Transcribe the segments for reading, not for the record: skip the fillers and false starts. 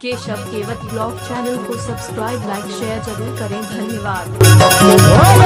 केशव केवट blog channel को subscribe लाइक share जरूर करें। धन्यवाद।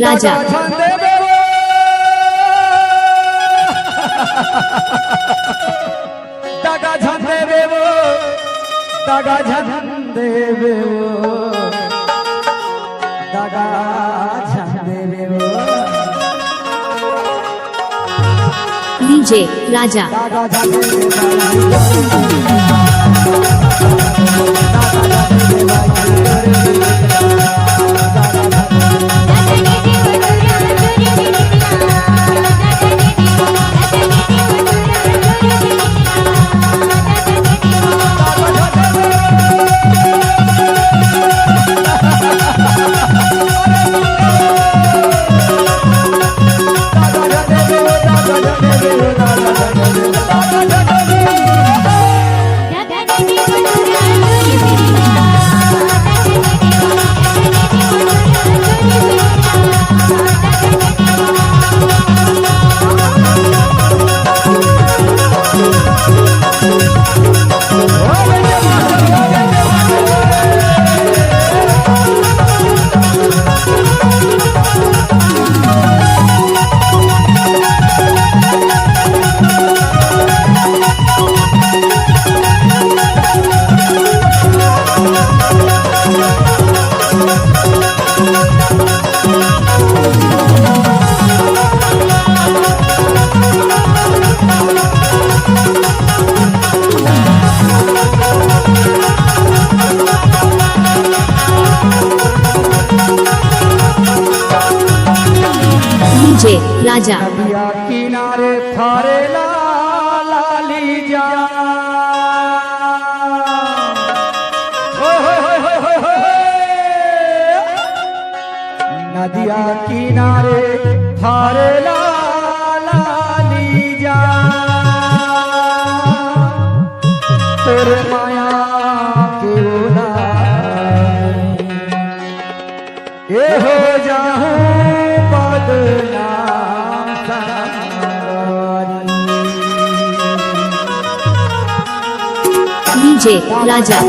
राजा दागा झंडे बेवो दागा झंडे बेवो दागा झंडे बेवो डीजे राजा दागा झंडे राजा नदिया किनारे थारे लाली जा नदिया किनारे थारे लाली जा तेरे माया के ये हो जाऊं बदला डीजे राजा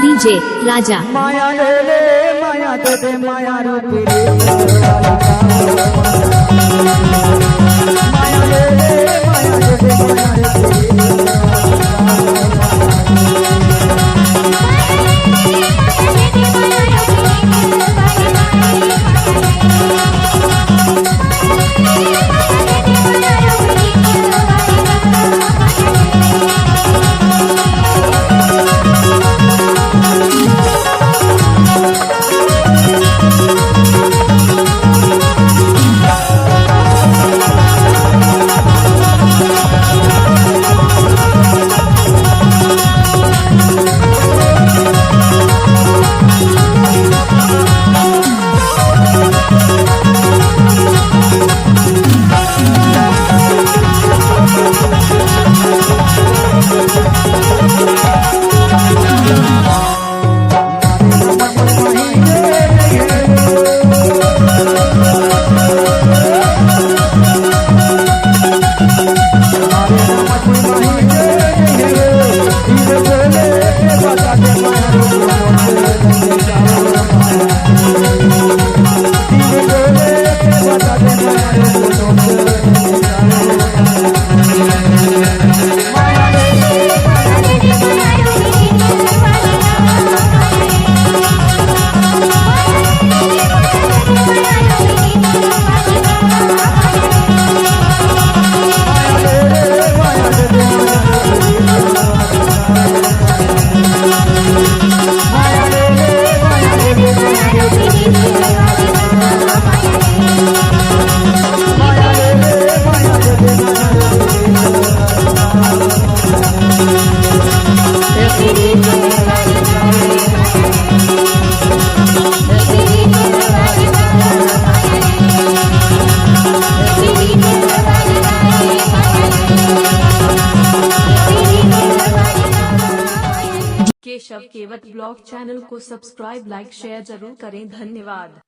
डीजे राजा माया ले माया दे माया रूप माया ले माया दे केशव केवट ब्लॉग चैनल को सब्सक्राइब लाइक शेयर जरूर करें। धन्यवाद।